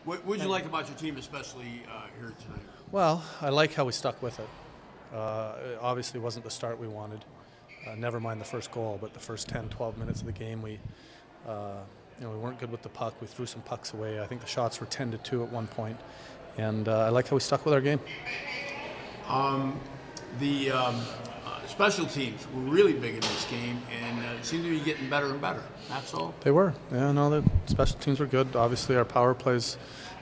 What did you like about your team, especially here tonight? Well, I like how we stuck with it. It obviously wasn't the start we wanted. Never mind the first goal, but the first 10, 12 minutes of the game, we weren't good with the puck. We threw some pucks away. I think the shots were 10-2 at one point, and I like how we stuck with our game. The special teams were really big in this game, and it seemed to be getting better and better. That's all. They were. Yeah, no, the special teams were good. Obviously, our power plays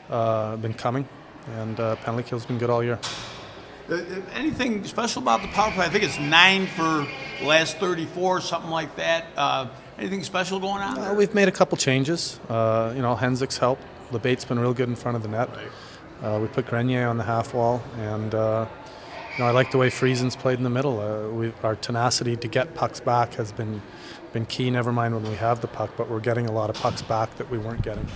been coming, and penalty kill's been good all year. Anything special about the power play? I think it's 9 for the last 34, something like that. Anything special going on there? We've made a couple changes. Hensick's helped. LeBate's been real good in front of the net. Right. We put Grenier on the half wall, and I like the way Friesen's played in the middle. Our tenacity to get pucks back has been key. Never mind when we have the puck, but we're getting a lot of pucks back that we weren't getting.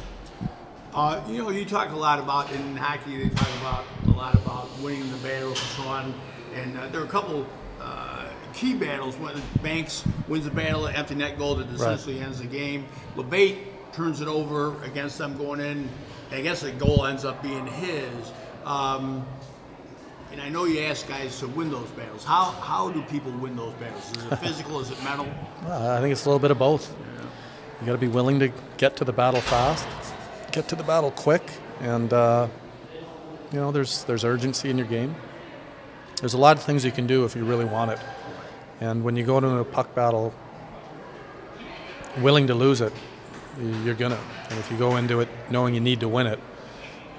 You talk a lot about, in hockey, they talk a lot about winning the battles and so on. And there are a couple key battles when Bancks wins the battle, an empty net goal that essentially ends the game. LeBate turns it over against them going in, and I guess the goal ends up being his. And I know you ask guys to win those battles. How do people win those battles? Is it physical? Is it mental? I think it's a little bit of both. Yeah. You got to be willing to get to the battle fast, get to the battle quick, and there's urgency in your game. There's a lot of things you can do if you really want it. And when you go into a puck battle willing to lose it, you're gonna. And if you go into it knowing you need to win it,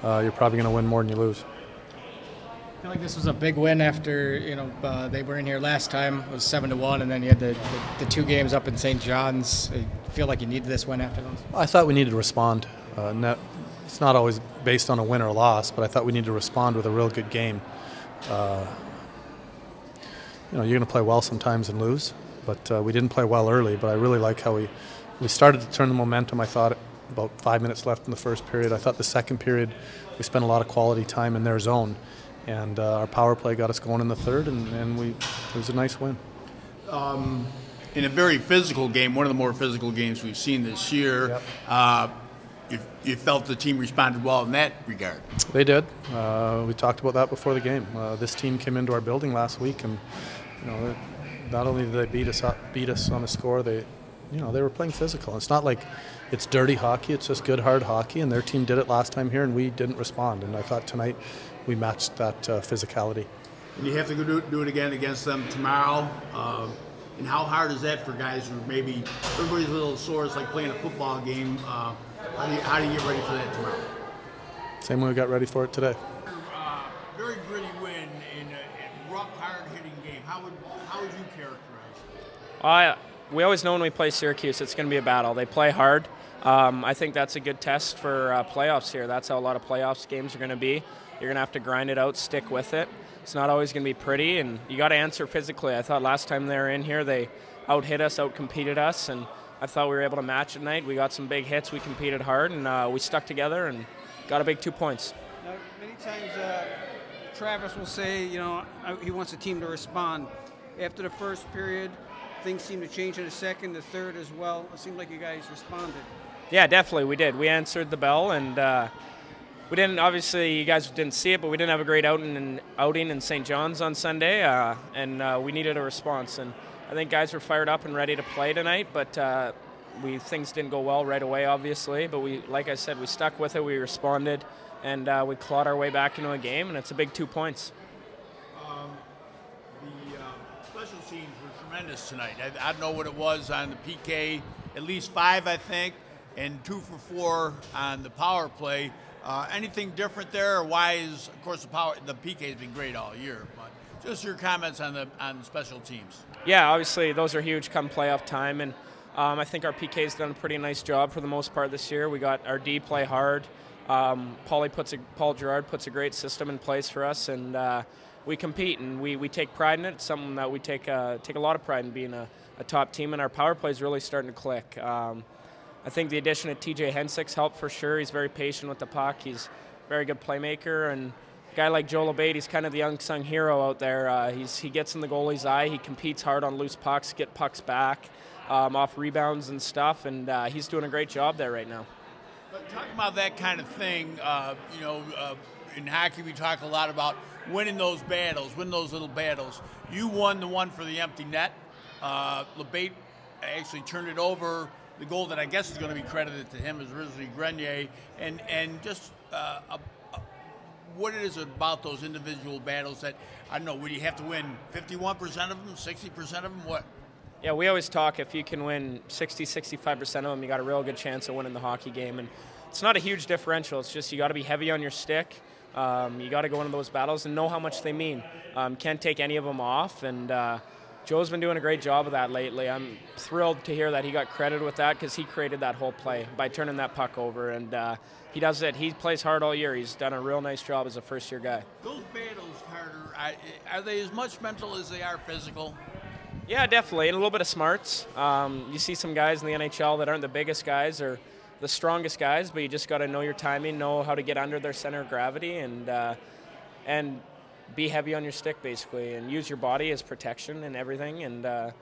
you're probably going to win more than you lose. I feel like this was a big win after they were in here last time. It was 7-1, and then you had the 2 games up in St. John's. I feel like you needed this win after those. I thought we needed to respond. It's not always based on a win or loss, but I thought we needed to respond with a real good game. You're going to play well sometimes and lose, but we didn't play well early. But I really like how we started to turn the momentum. I thought about 5 minutes left in the first period. I thought the second period we spent a lot of quality time in their zone. And our power play got us going in the third, and it was a nice win. In a very physical game, one of the more physical games we've seen this year, you felt the team responded well in that regard. They did. We talked about that before the game. This team came into our building last week, and not only did they beat us on a score, they were playing physical. It's not like it's dirty hockey; it's just good, hard hockey. And their team did it last time here, and we didn't respond. And I thought tonight we matched that physicality. And you have to go do it again against them tomorrow. And how hard is that for guys who maybe everybody's a little sore? It's like playing a football game. How do you get ready for that tomorrow? Same way we got ready for it today. Very gritty win in a rough, hard-hitting game. How would you characterize it? We always know when we play Syracuse, it's going to be a battle. They play hard. I think that's a good test for playoffs here. That's how a lot of playoffs games are going to be. You're going to have to grind it out, stick with it. It's not always going to be pretty, and you got to answer physically. I thought last time they were in here, they out-hit us, out-competed us, and I thought we were able to match at night. We got some big hits. We competed hard, and we stuck together and got a big 2 points. Now, many times Travis will say, he wants the team to respond. After the first period, things seem to change in the second, the third as well. It seemed like you guys responded. Yeah, definitely, we did. We answered the bell, and we didn't, obviously, you guys didn't see it, but we didn't have a great outing in St. John's on Sunday, and we needed a response. And I think guys were fired up and ready to play tonight, but things didn't go well right away, obviously. But like I said, we stuck with it, we responded, and we clawed our way back into a game, and it's a big 2 points. The special teams were tremendous tonight. I don't know what it was on the PK, at least 5, I think, and 2 for 4 on the power play. Anything different there, or why is, of course, the PK has been great all year, but just your comments on the special teams. Yeah, obviously those are huge come playoff time, and I think our PK's done a pretty nice job for the most part this year. We got our D play hard. Paul Gerard puts a great system in place for us, and we compete, and we take pride in it. It's something that we take a lot of pride in, being a top team, and our power play is really starting to click. I think the addition of TJ Hensick's helped for sure. He's very patient with the puck. He's a very good playmaker, and a guy like Joe LeBate, he's kind of the unsung hero out there. He gets in the goalie's eye. He competes hard on loose pucks, get pucks back off rebounds and stuff, and he's doing a great job there right now. But talking about that kind of thing, in hockey we talk a lot about winning those battles, win those little battles. You won the one for the empty net. LeBate actually turned it over. The goal that I guess is going to be credited to him is originally Grenier, and just what it is about those individual battles that, I don't know, would you have to win 51% of them, 60% of them, what? Yeah, we always talk if you can win 60, 65% of them, you got a real good chance of winning the hockey game. And it's not a huge differential. It's just you got to be heavy on your stick. You got to go into those battles and know how much they mean. Can't take any of them off. And Joe's been doing a great job of that lately. I'm thrilled to hear that he got credited with that because he created that whole play by turning that puck over. And he does it. He plays hard all year. He's done a real nice job as a first-year guy. Those battles, Carter, are they as much mental as they are physical? Yeah, definitely, and a little bit of smarts. You see some guys in the NHL that aren't the biggest guys or the strongest guys, but you just got to know your timing, know how to get under their center of gravity, and be heavy on your stick, basically, and use your body as protection and everything. And there's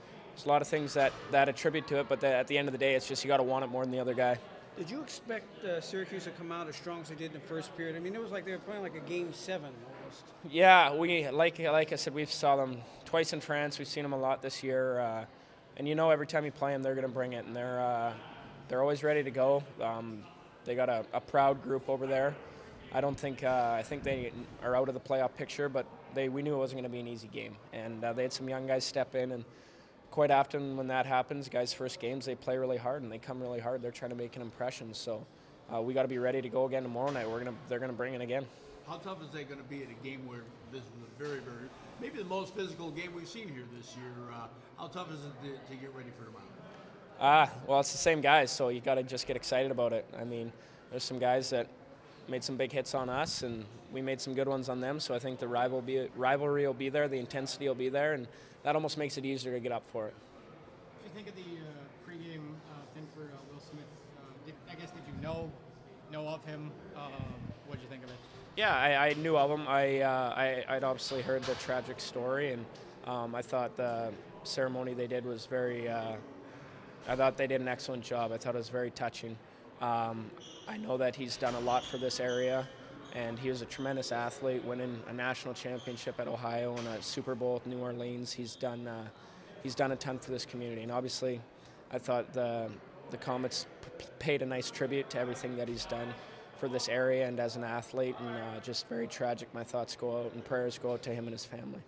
a lot of things that attribute to it, but at the end of the day, it's just you got to want it more than the other guy. Did you expect Syracuse to come out as strong as they did in the first period? I mean, it was like they were playing like a Game 7 almost. Yeah, we like I said, we've saw them twice in France. We've seen them a lot this year, and every time you play them, they're going to bring it, and they're always ready to go. They got a proud group over there. I think they are out of the playoff picture, but we knew it wasn't going to be an easy game, and they had some young guys step in, and quite often when that happens, guys' first games, they play really hard and they come really hard. They're trying to make an impression, so we got to be ready to go again tomorrow night. They're going to bring it again. How tough is that going to be in a game where this is a very, very, maybe the most physical game we've seen here this year? How tough is it to get ready for tomorrow? Well, it's the same guys, so you got to just get excited about it. I mean, there's some guys that made some big hits on us, and we made some good ones on them. So I think the rivalry will be there, the intensity will be there, and that almost makes it easier to get up for it. What do you think of the pregame thing for Will Smith? Did you know of him? What did you think of it? Yeah, I knew of him. I'd obviously heard the tragic story, and I thought the ceremony they did was very. I thought they did an excellent job. I thought it was very touching. I know that he's done a lot for this area, and he was a tremendous athlete, winning a national championship at Ohio and a Super Bowl at New Orleans. He's done a ton for this community, and obviously, I thought the Comets paid a nice tribute to everything that he's done for this area and as an athlete, and just very tragic. My thoughts go out and prayers go out to him and his family.